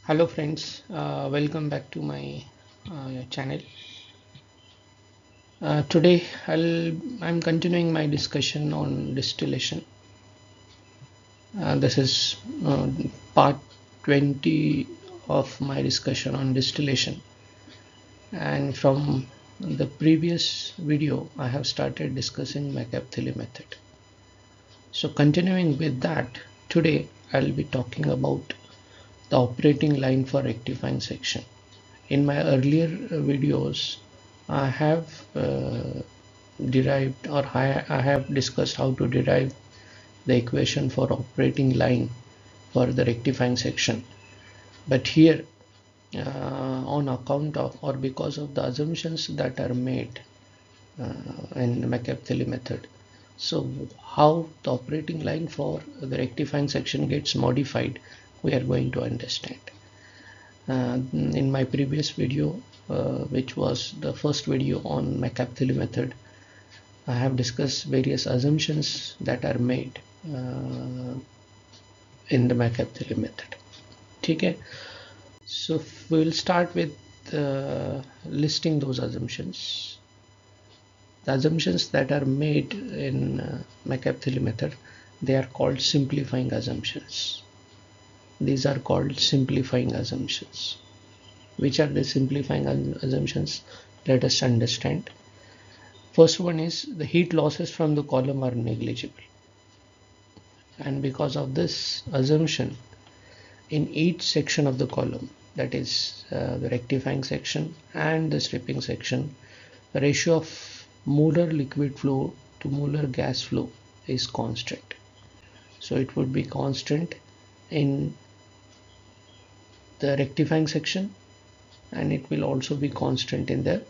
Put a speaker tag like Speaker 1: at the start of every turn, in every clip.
Speaker 1: Hello friends, welcome back to my channel. Today I'm continuing my discussion on distillation. This is part 20 of my discussion on distillation, and from the previous video I have started discussing McCabe-Thiele method. So continuing with that, today I'll be talking about the operating line for rectifying section. In my earlier videos, I have derived, or I have discussed how to derive the equation for operating line for the rectifying section. But here, on account of or because of the assumptions that are made in the McCabe-Thiele method, so how the operating line for the rectifying section gets modified, we are going to understand. In my previous video, which was the first video on McCabe-Thiele method, I have discussed various assumptions that are made in the McCabe-Thiele method. Okay, so we will start with listing those assumptions. The assumptions that are made in McCabe-Thiele method, they are called simplifying assumptions. These are called simplifying assumptions. Which are the simplifying assumptions? Let us understand. First one is the heat losses from the column are negligible, and because of this assumption, in each section of the column, that is the rectifying section and the stripping section, the ratio of molar liquid flow to molar gas flow is constant. So it would be constant in the rectifying section, and it will also be constant in the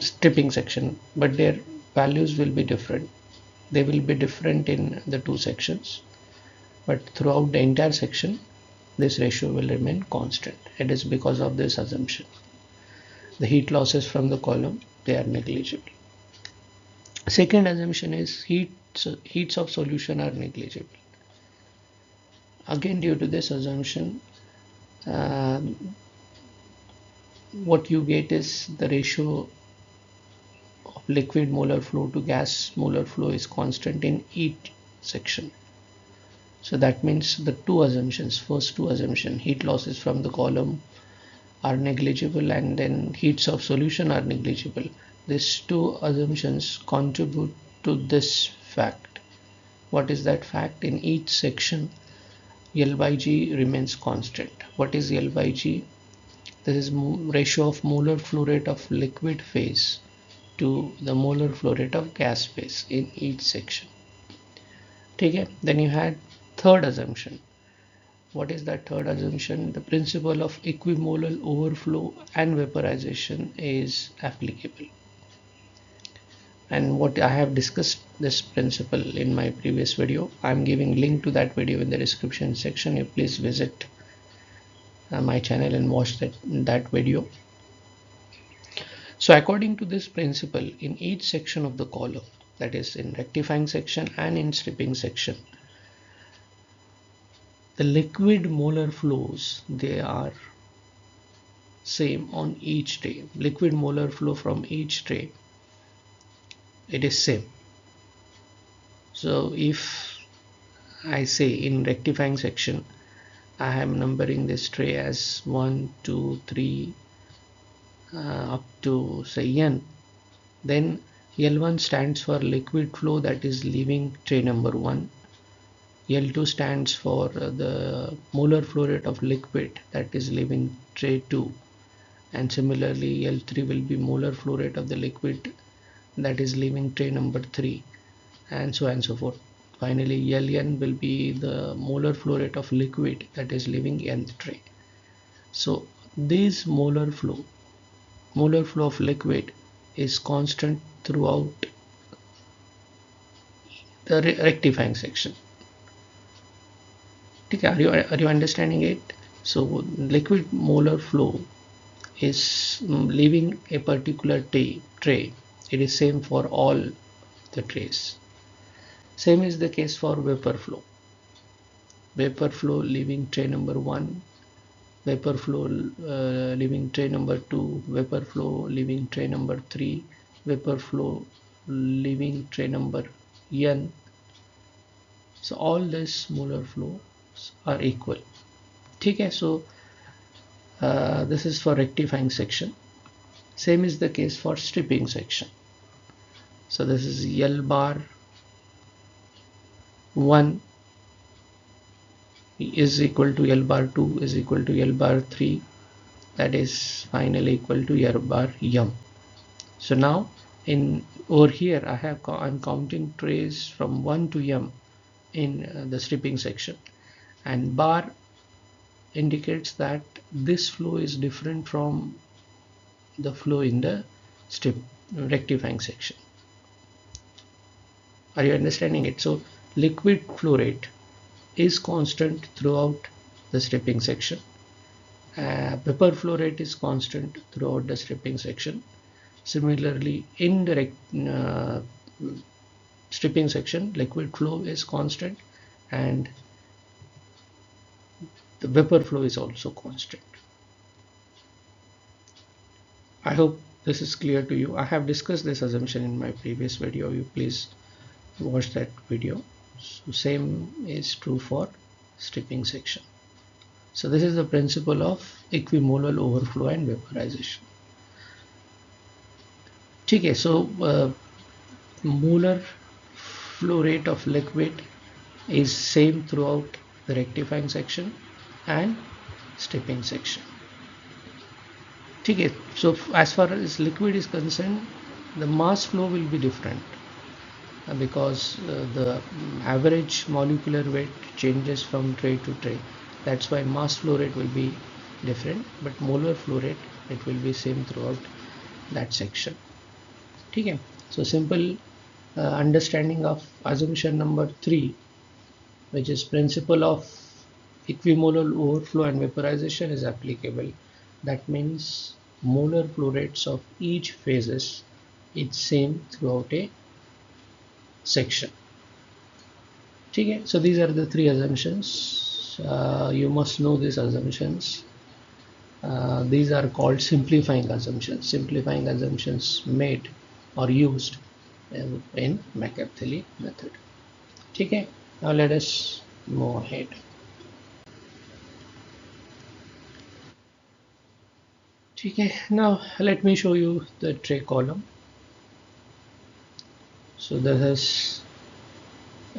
Speaker 1: stripping section, but their values will be different. They will be different in the two sections, but throughout the entire section this ratio will remain constant. It is because of this assumption. The heat losses from the column, they are negligible. Second assumption is heats of solution are negligible. Again, due to this assumption, uh, what you get is the ratio of liquid molar flow to gas molar flow is constant in each section. So that means the two assumptions, first two assumptions, heat losses from the column are negligible, and then heats of solution are negligible. These two assumptions contribute to this fact. What is that fact? In each section, L by G remains constant. What is L by G? This is ratio of molar flow rate of liquid phase to the molar flow rate of gas phase in each section. Okay, then you had third assumption. What is that third assumption? The principle of equimolar overflow and vaporization is applicable. And what I have discussed this principle in my previous video. I'm giving link to that video in the description section. You please visit my channel and watch that video. So according to this principle, in each section of the column, that is in rectifying section and in stripping section, the liquid molar flows, they are same on each tray. Liquid molar flow from each tray, it is same. So if I say in rectifying section, I am numbering this tray as 1, 2, 3 up to say n, then L1 stands for liquid flow that is leaving tray number 1. L2 stands for the molar flow rate of liquid that is leaving tray 2, and similarly L3 will be molar flow rate of the liquid that is leaving tray number 3, and so on and so forth. Finally Ln will be the molar flow rate of liquid that is leaving nth tray. So this molar flow of liquid is constant throughout the rectifying section. Okay, are you understanding it? So liquid molar flow is leaving a particular tray. It is same for all the trays. Same is the case for vapor flow. vapor flow leaving tray number 1, vapor flow leaving tray number 2, vapor flow leaving tray number 3, vapor flow leaving tray number n. So all these molar flows are equal. Okay, so this is for rectifying section. Same is the case for stripping section. So this is L bar 1 is equal to L bar 2 is equal to L bar 3, that is finally equal to L bar m. So now in over here I'm counting trays from 1 to m in the stripping section, and bar indicates that this flow is different from the flow in the rectifying section. Are you understanding it? So liquid flow rate is constant throughout the stripping section. Vapor flow rate is constant throughout the stripping section. Similarly, in the stripping section, liquid flow is constant and the vapor flow is also constant. I hope this is clear to you. I have discussed this assumption in my previous video. You please watch that video. So same is true for stripping section. So this is the principle of equimolar overflow and vaporization. Okay, so molar flow rate of liquid is same throughout the rectifying section and stripping section. Okay, so as far as liquid is concerned, the mass flow will be different because the average molecular weight changes from tray to tray. That's why mass flow rate will be different, but molar flow rate, it will be same throughout that section. Okay, so simple understanding of assumption number 3, which is principle of equimolar overflow and vaporization, is applicable. That means molar flow rates of each phases is same throughout a section. Okay, so these are the 3 assumptions. You must know these assumptions. These are called simplifying assumptions. Simplifying assumptions made or used in McCabe-Thiele method. Okay, now let us move ahead. Okay, now let me show you the tray column. So this is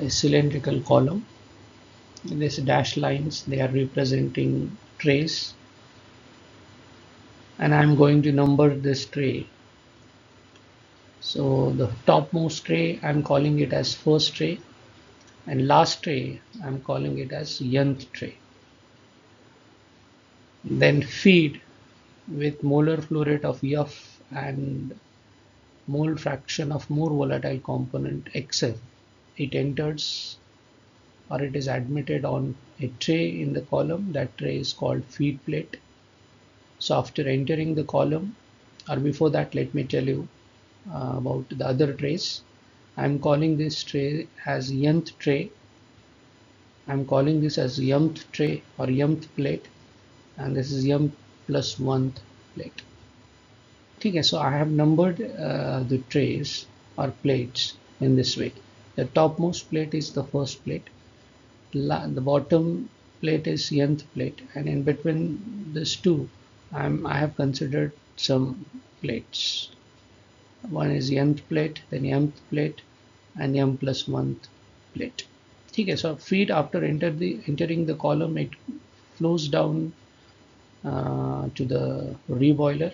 Speaker 1: a cylindrical column. These dashed lines, they are representing trays, and I'm going to number this tray. So the topmost tray, I'm calling it as first tray, and last tray, I'm calling it as nth tray. Then feed with molar flow rate of F and mole fraction of more volatile component XF. It enters or it is admitted on a tray in the column. That tray is called feed plate. So after entering the column, or before that, let me tell you about the other trays. I'm calling this tray as nth tray. I'm calling this as mth tray or mth plate, and this is m plus 1th plate. Okay, so I have numbered the trays or plates in this way. The topmost plate is the first plate, the bottom plate is nth plate, and in between these two I have considered some plates. One is nth plate, then mth plate, and m plus 1th plate. Okay, so feed after entering the column, it flows down to the reboiler.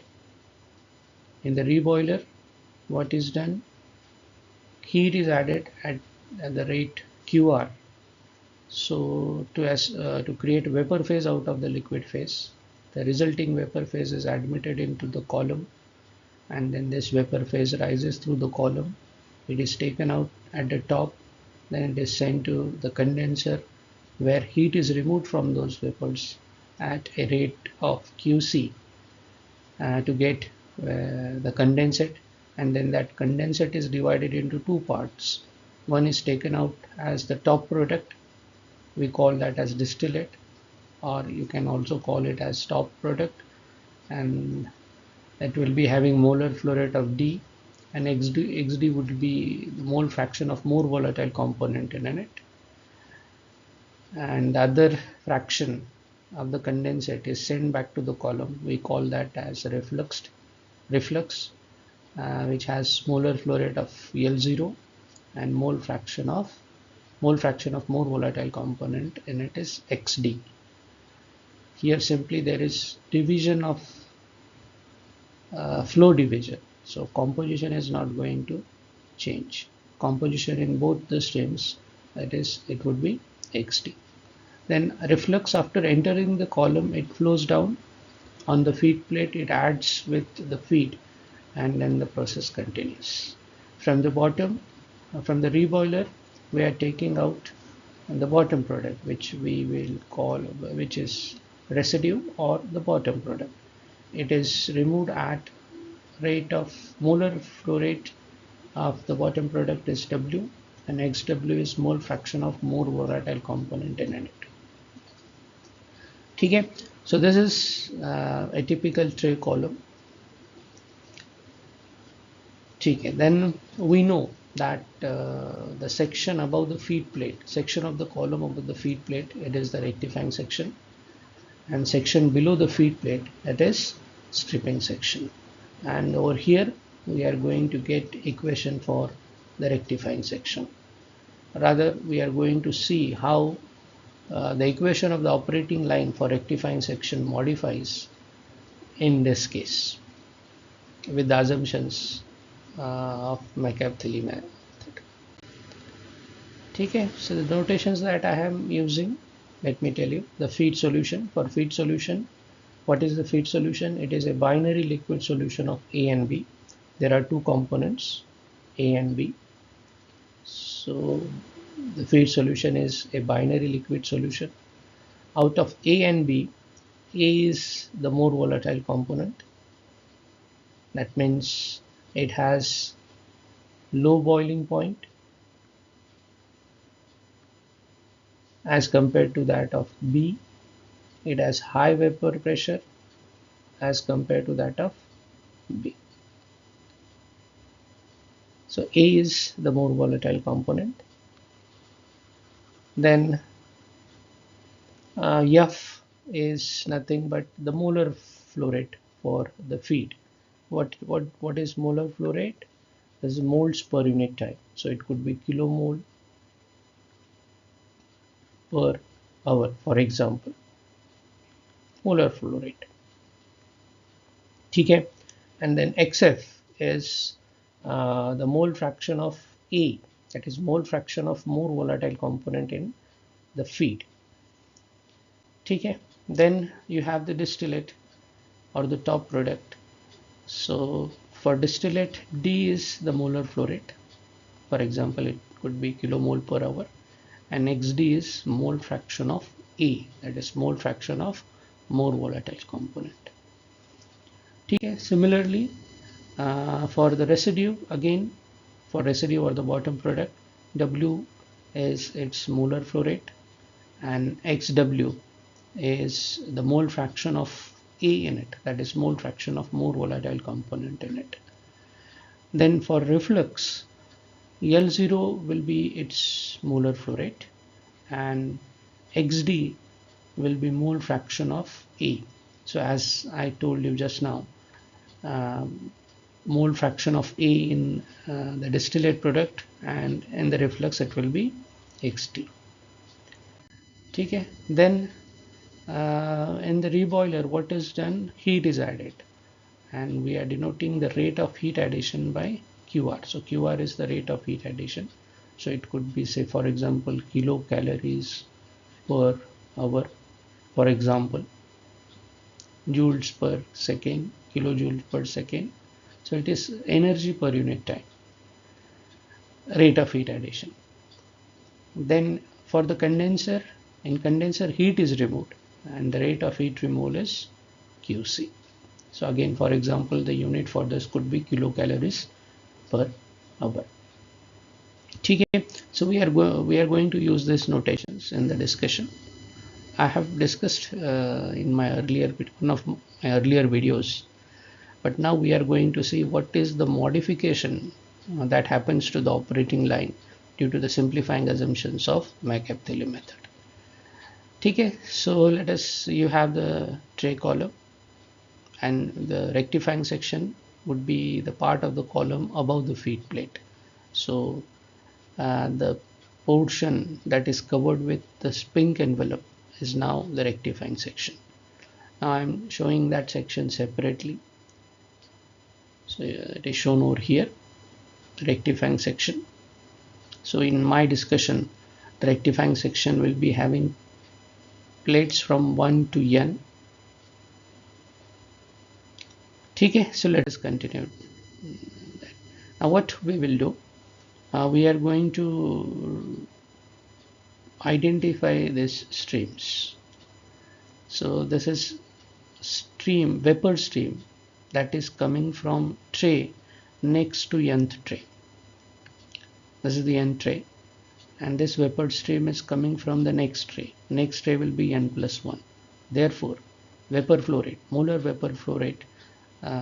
Speaker 1: In the reboiler, what is done? Heat is added at the rate QR. So to create vapor phase out of the liquid phase, the resulting vapor phase is admitted into the column, and then this vapor phase rises through the column. It is taken out at the top, then it is sent to the condenser, where heat is removed from those vapors at a rate of QC to get the condensate, and then that condensate is divided into 2 parts. One is taken out as the top product, we call that as distillate, or you can also call it as top product, and it will be having molar flow rate of D, and XD would be the mole fraction of more volatile component in it, and the other fraction of the condensate is sent back to the column. We call that as reflux, which has molar flow rate of L0 and mole fraction of more volatile component in it is XD. Here simply there is division of flow division, so composition is not going to change. Composition in both the streams, that is, it would be XD. Then reflux, after entering the column, it flows down on the feed plate, it adds with the feed, and then the process continues. From the bottom, from the reboiler, we are taking out the bottom product, which we will call, which is residue or the bottom product. It is removed at rate of molar flow rate of the bottom product is W, and XW is mole fraction of more volatile component in it. Okay, so this is a typical tray column. Okay, then we know that the section above the feed plate, section of the column above the feed plate, it is the rectifying section, and section below the feed plate, that is stripping section. And over here we are going to get equation for the rectifying section. Rather, we are going to see how the equation of the operating line for rectifying section modifies in this case with the assumptions of McCabe-Thiele method. Okay, so the notations that I am using, let me tell you. The feed solution, for feed solution, what is the feed solution? It is a binary liquid solution of A and B. There are two components, A and B. So the feed solution is a binary liquid solution. Out of A and B, A is the more volatile component. That means it has low boiling point as compared to that of B. It has high vapor pressure as compared to that of B. So A is the more volatile component. Then F is nothing but the molar flow rate for the feed. What is molar flow rate? This is moles per unit time. So it could be kilomole per hour, for example, molar flow rate. Okay, and then XF is the mole fraction of A, that is mole fraction of more volatile component in the feed. Okay, then you have the distillate or the top product. So for distillate, D is the molar flow rate. For example, it could be kilomole per hour, and XD is mole fraction of A, that is mole fraction of more volatile component. Okay, similarly for the residue, again for residue or the bottom product, W is its molar flow rate, and XW is the mole fraction of A in it, that is mole fraction of more volatile component in it. Then for reflux, L0 will be its molar flow rate, and XD will be mole fraction of A. So as I told you just now, mole fraction of A in the distillate product, and in the reflux it will be XD. Okay, then in the reboiler, what is done? Heat is added, and we are denoting the rate of heat addition by QR. So QR is the rate of heat addition. So it could be, say, for example, kilocalories per hour, for example, joules per second, kilojoules per second. So it is energy per unit time, rate of heat addition. Then for the condenser, in condenser heat is removed, and the rate of heat removal is QC. So again, for example, the unit for this could be kilocalories per hour. Okay, So we are going to use these notations in the discussion. I have discussed in my one of my earlier videos, but now we are going to see what is the modification that happens to the operating line due to the simplifying assumptions of McCabe-Thiele method. Okay, so let us, you have the tray column, and the rectifying section would be the part of the column above the feed plate. So the portion that is covered with the spring envelope is now the rectifying section. Now I'm showing that section separately. So it is shown over here, the rectifying section. So in my discussion, the rectifying section will be having plates from 1 to n. Okay, so let us continue. Now what we will do, we are going to identify these streams. So this is stream, vapor stream, that is coming from tray next to nth tray. This is the nth tray, and this vapor stream is coming from the next tray. Next tray will be n plus 1. Therefore, vapor flow rate, molar vapor flow rate,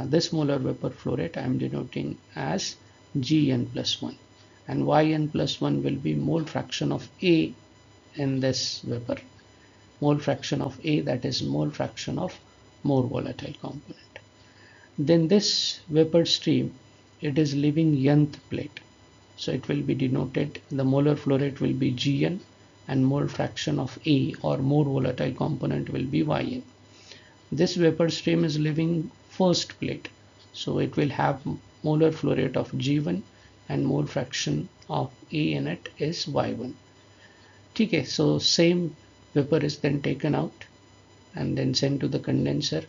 Speaker 1: this molar vapor flow rate I am denoting as Gn plus 1, and Yn plus 1 will be mole fraction of A in this vapor. Mole fraction of A, that is mole fraction of more volatile component. Then this vapor stream, it is leaving nth plate. So it will be denoted, the molar flow rate will be Gn, and mole fraction of A or more volatile component will be Yn. This vapor stream is leaving first plate. So it will have molar flow rate of G1 and mole fraction of A in it is Y1. Okay, so same vapor is then taken out and then sent to the condenser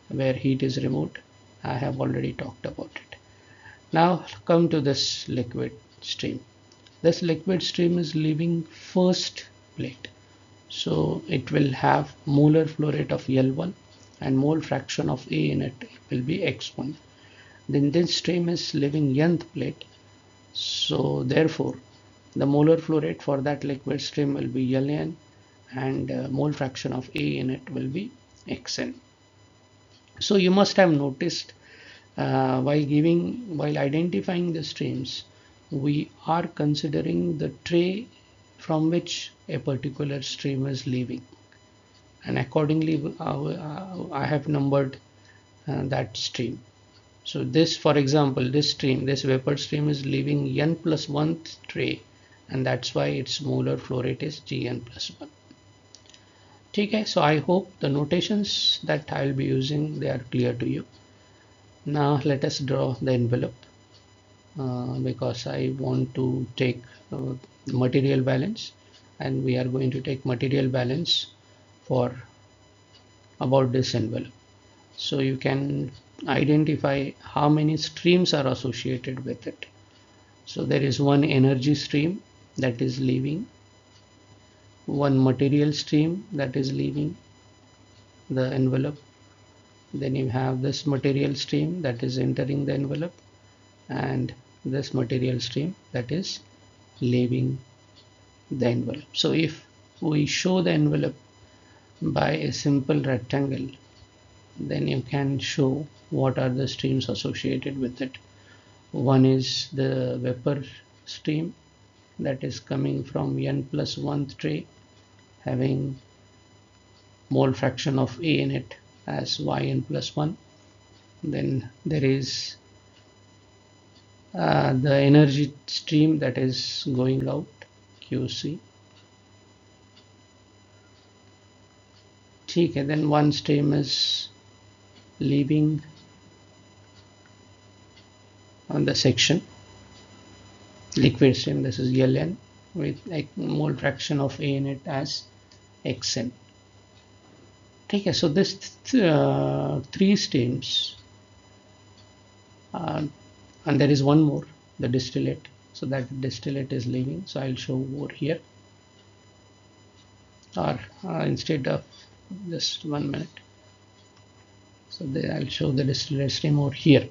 Speaker 1: where heat is removed. I have already talked about it. Now come to this liquid stream. This liquid stream is leaving first plate. So it will have molar flow rate of L1 and mole fraction of A in it will be X1. Then this stream is leaving nth plate. So therefore the molar flow rate for that liquid stream will be Ln, and mole fraction of A in it will be Xn. So you must have noticed while identifying the streams, we are considering the tray from which a particular stream is leaving, and accordingly I have numbered that stream. So this, for example, this vapor stream is leaving n plus 1th tray, and that's why its molar flow rate is Gn plus 1. Okay, so I hope the notations that I will be using, they are clear to you. Now let us draw the envelope because I want to take material balance, and we are going to take material balance for about this envelope. So you can identify how many streams are associated with it. So there is one energy stream that is leaving, one material stream that is leaving the envelope, then you have this material stream that is entering the envelope, and this material stream that is leaving the envelope. So if we show the envelope by a simple rectangle, then you can show what are the streams associated with it. One is the vapor stream that is coming from n plus 1th tray, having mole fraction of A in it as Yn plus 1. Then there is the energy stream that is going out, QC. Okay, then one stream is leaving on the section, liquid stream, this is Ln with a mole fraction of A in it as Xn. Okay, so this three streams, and there is one more, the distillate. So that distillate is leaving. So I'll show over here, or instead of just 1 minute. So I'll show the distillate stream over here.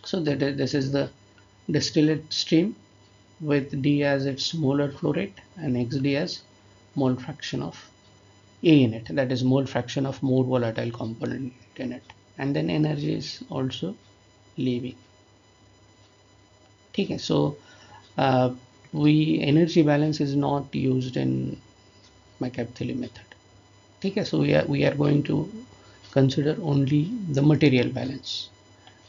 Speaker 1: So this is the distillate stream, with D as its molar flow rate and XD as mole fraction of A in it, that is mole fraction of more volatile component in it, and then energy is also leaving. Okay, so we energy balance is not used in McCabe-Thiele method. Okay, so we are going to consider only the material balance.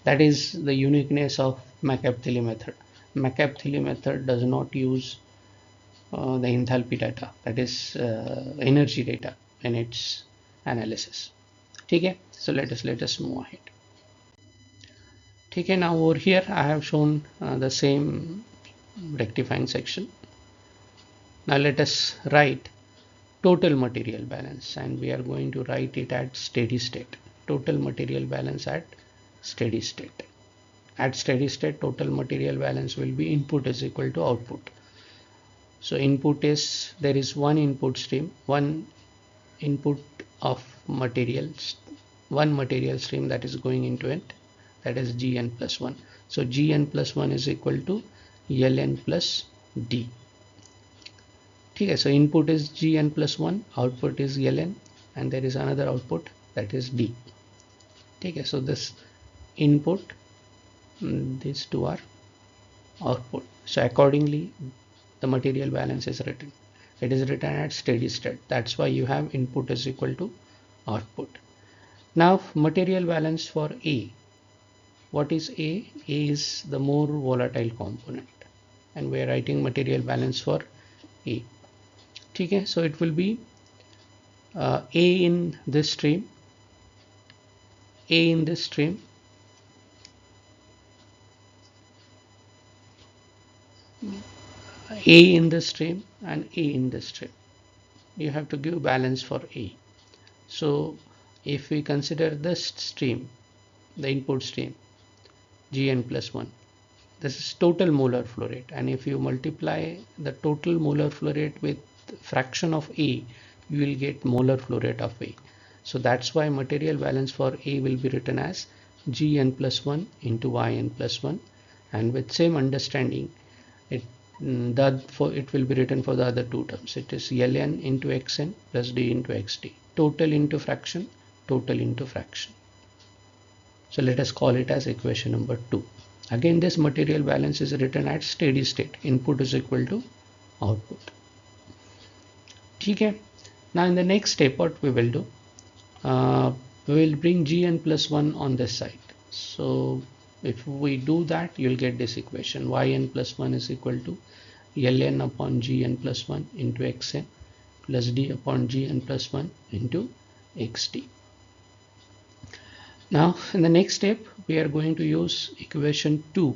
Speaker 1: That is the uniqueness of McCabe-Thiele method. McCabe-Thiele method does not use the enthalpy data, that is energy data in its analysis. Okay, so let us move ahead. Okay, now over here I have shown the same rectifying section. Now let us write total material balance, and we are going to write it at steady state. Total material balance at steady state. At steady state, total material balance will be input is equal to output. So input is, there is one input stream, one input of materials, one material stream that is going into it, that is Gn plus 1. So Gn plus 1 is equal to Ln plus D. Okay, so input is Gn plus 1, output is Ln, and there is another output, that is D. Okay, so this input, these two are output. So accordingly the material balance is written. It is written at steady state. That's why you have input is equal to output. Now material balance for A. What is A? A is the more volatile component, and we are writing material balance for A. Okay, so it will be A in this stream, A in this stream, A in this stream, and A in this stream. You have to give balance for A. So if we consider this stream, the input stream, Gn plus 1, this is total molar flow rate, and if you multiply the total molar flow rate with fraction of A, you will get molar flow rate of A. So that's why material balance for A will be written as Gn plus 1 into Yn plus 1, and with same understanding it it will be written for the other two terms. It is Ln into Xn plus D into Xd, total into fraction, total into fraction. So let us call it as equation number 2. Again, this material balance is written at steady state. Input is equal to output. Okay. Now in the next step, what we will do, we will bring Gn plus 1 on this side. So if we do that, you will get this equation. Yn plus 1 is equal to Ln upon Gn plus 1 into Xn plus D upon Gn plus 1 into Xd. Now in the next step, we are going to use equation 2.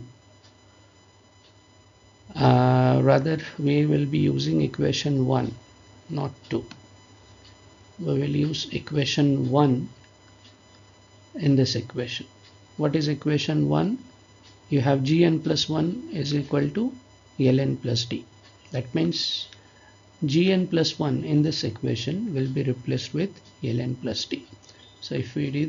Speaker 1: Rather, we will be using equation 1, not 2. We will use equation 1 in this equation. What is equation 1? You have Gn plus 1 is equal to Ln plus D. That means Gn plus 1 in this equation will be replaced with Ln plus D. So if we do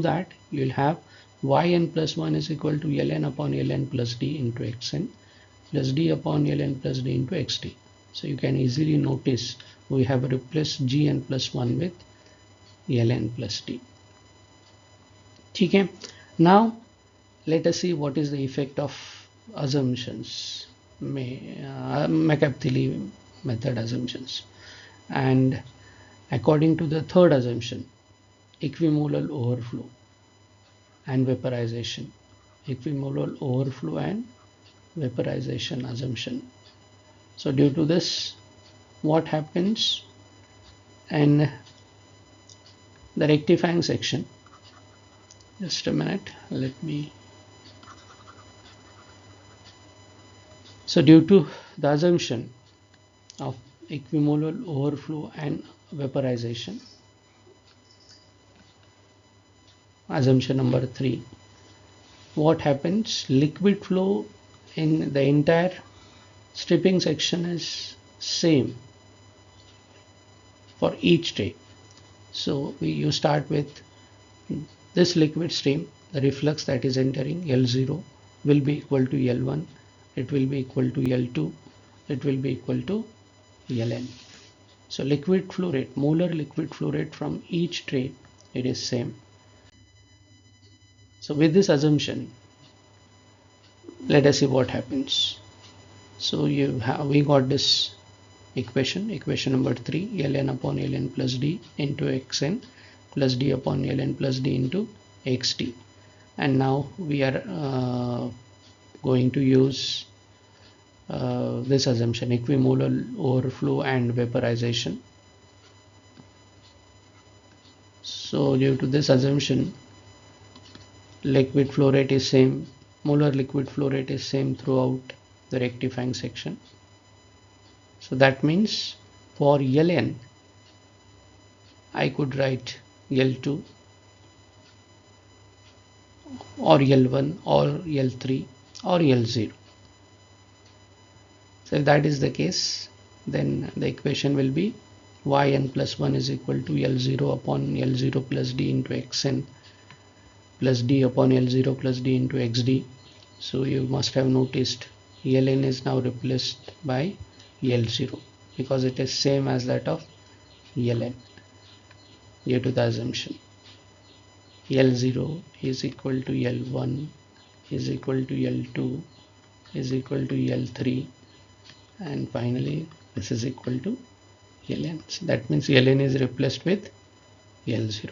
Speaker 1: that, you will have Yn plus 1 is equal to Ln upon Ln plus D into Xn plus D upon Ln plus D into Xd. So you can easily notice we have replaced Gn plus 1 with Ln plus D. Okay. Now let us see what is the effect of assumptions, McCabe-Thiele method assumptions. And according to the third assumption, equimolar overflow and vaporization, equimolar overflow and vaporization assumption. So due to this, what happens in the rectifying section? Just a minute, let me. So due to the assumption of equimolar overflow and vaporization, assumption number 3, what happens? Liquid flow in the entire stripping section is same for each state. So you start with this liquid stream, the reflux that is entering L0 will be equal to L1, it will be equal to L2, it will be equal to Ln. So liquid flow rate, molar liquid flow rate from each tray, it is same. So with this assumption, let us see what happens. So we got this equation number 3, Ln upon Ln plus d into Xn plus d upon Ln plus d into Xt. And now we are going to use this assumption, equimolar overflow and vaporization. So due to this assumption, liquid flow rate is same, molar liquid flow rate is same throughout the rectifying section. So that means for Ln, I could write L2 or L1 or L3 or L0. So if that is the case, then the equation will be yn plus 1 is equal to L0 upon L0 plus d into Xn plus d upon L0 plus d into Xd. So you must have noticed Ln is now replaced by L0 because it is same as that of Ln due to the assumption. L0 is equal to L1 is equal to L2 is equal to L3, and finally this is equal to Ln. So that means Ln is replaced with L0.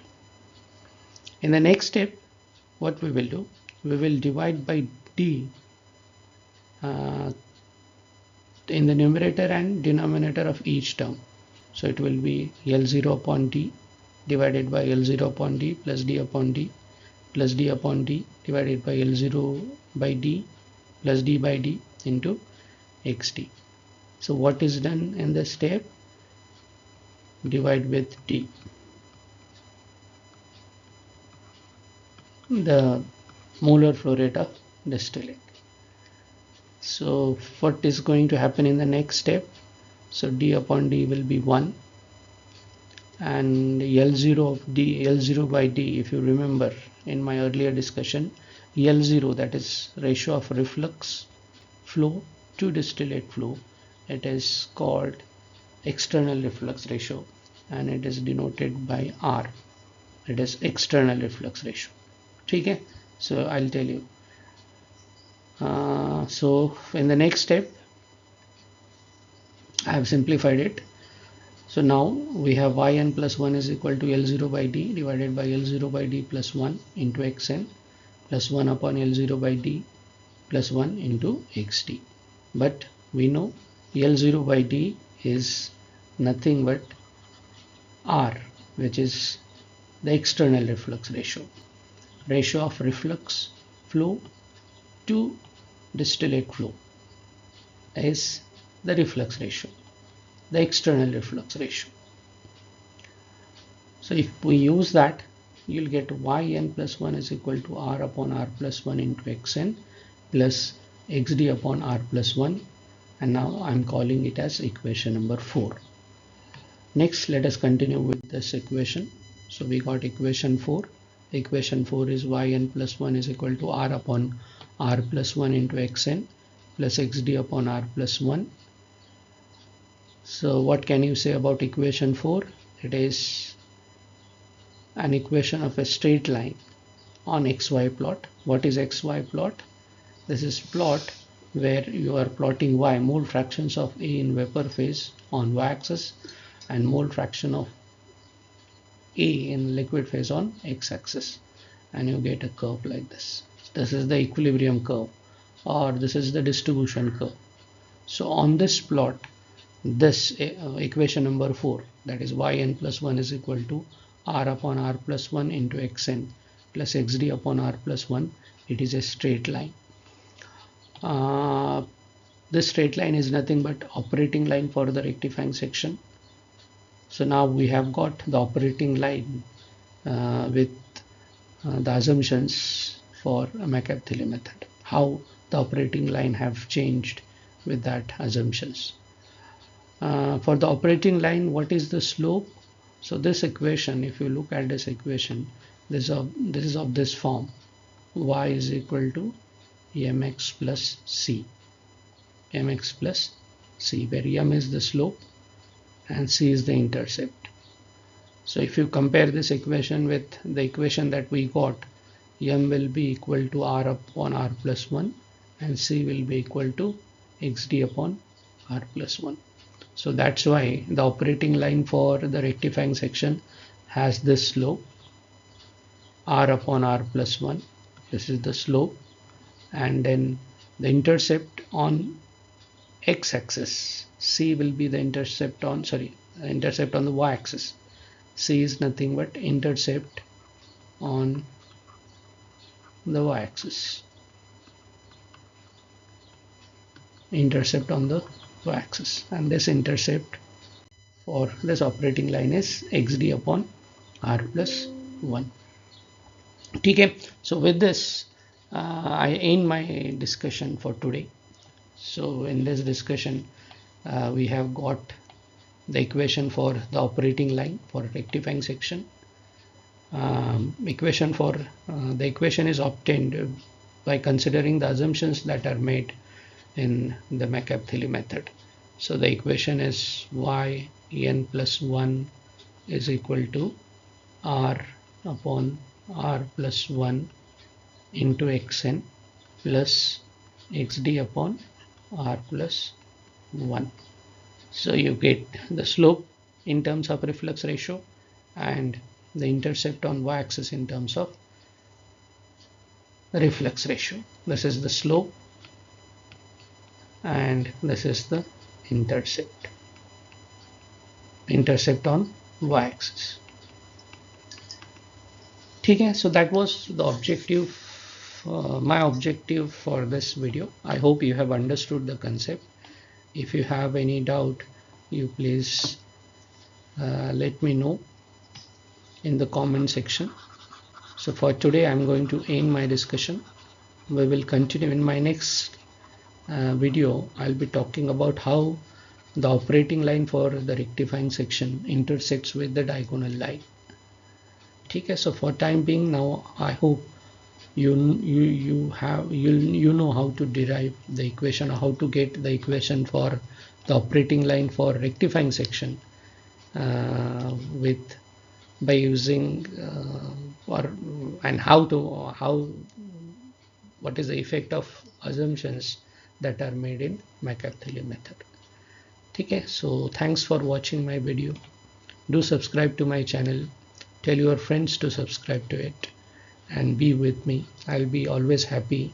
Speaker 1: In the next step, what we will do, we will divide by d in the numerator and denominator of each term. So it will be L0 upon d divided by L0 upon d plus d upon d plus d upon d divided by L0 by d plus d by d into Xt. So what is done in this step? Divide with d. The molar flow rate of distillate. So what is going to happen in the next step? So d upon d will be 1, and L0 of d, L0 by d, if you remember in my earlier discussion, L0, that is ratio of reflux flow to distillate flow, it is called external reflux ratio, and it is denoted by R. It is external reflux ratio. Okay, so I'll tell you. So in the next step, I have simplified it. So now we have yn plus 1 is equal to L0 by d divided by L0 by d plus 1 into Xn plus 1 upon L0 by d plus 1 into Xt. But we know L0 by d is nothing but R, which is the external reflux ratio. Ratio of reflux flow to distillate flow is the reflux ratio, the external reflux ratio. So if we use that, you'll get yn plus 1 is equal to R upon R plus 1 into Xn plus Xd upon R plus 1, and now I'm calling it as equation number 4. Next, let us continue with this equation. So we got equation 4. Equation 4 is yn plus 1 is equal to R upon R plus 1 into Xn plus Xd upon R plus 1. So what can you say about equation 4? It is an equation of a straight line on XY plot. What is XY plot? This is plot where you are plotting Y, mole fractions of A in vapor phase on Y-axis and mole fraction of A in liquid phase on X-axis, and you get a curve like this. This is the equilibrium curve, or this is the distribution curve. So on this plot, this equation number 4, that is yn plus 1 is equal to R upon R plus 1 into Xn plus Xd upon R plus 1, it is a straight line. This straight line is nothing but operating line for the rectifying section. So now we have got the operating line with the assumptions for a McCabe-Thiele method. How the operating line have changed with that assumptions. For the operating line, what is the slope? So this equation, if you look at this equation, this is of this form: y is equal to mx plus c. mx plus c, where m is the slope and c is the intercept. So if you compare this equation with the equation that we got, m will be equal to r upon r plus 1 and c will be equal to xd upon r plus 1. So that's why the operating line for the rectifying section has this slope r upon r plus 1. This is the slope, and then the intercept on x-axis, c will be the intercept on the y-axis. C is nothing but intercept on the y-axis. Intercept on the y-axis, and this intercept for this operating line is xd upon r plus 1. Okay, so with this I end my discussion for today. So in this discussion we have got the equation for the operating line for rectifying section. The equation is obtained by considering the assumptions that are made in the McCabe-Thiele method. So the equation is y n plus 1 is equal to r upon r plus 1 into xn plus xd upon r plus 1. So you get the slope in terms of reflux ratio and the intercept on y-axis in terms of reflux ratio. This is the slope and this is the intercept on y-axis. Okay, so that was the objective, my objective for this video. I hope you have understood the concept. If you have any doubt, you please let me know in the comment section. So for today I'm going to end my discussion. We will continue in my next video. I'll be talking about how the operating line for the rectifying section intersects with the diagonal line. Okay, so for time being now, I hope you know how to derive the equation, or how to get the equation for the operating line for rectifying section by using what is the effect of assumptions that are made in McCabe-Thiele method. Okay, so thanks for watching my video. Do subscribe to my channel, tell your friends to subscribe to it, and be with me. I'll be always happy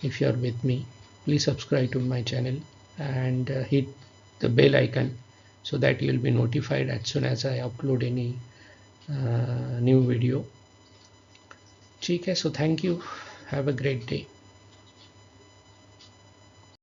Speaker 1: if you're with me. Please subscribe to my channel and hit the bell icon so that you'll be notified as soon as I upload any new video. Okay, so thank you. Have a great day.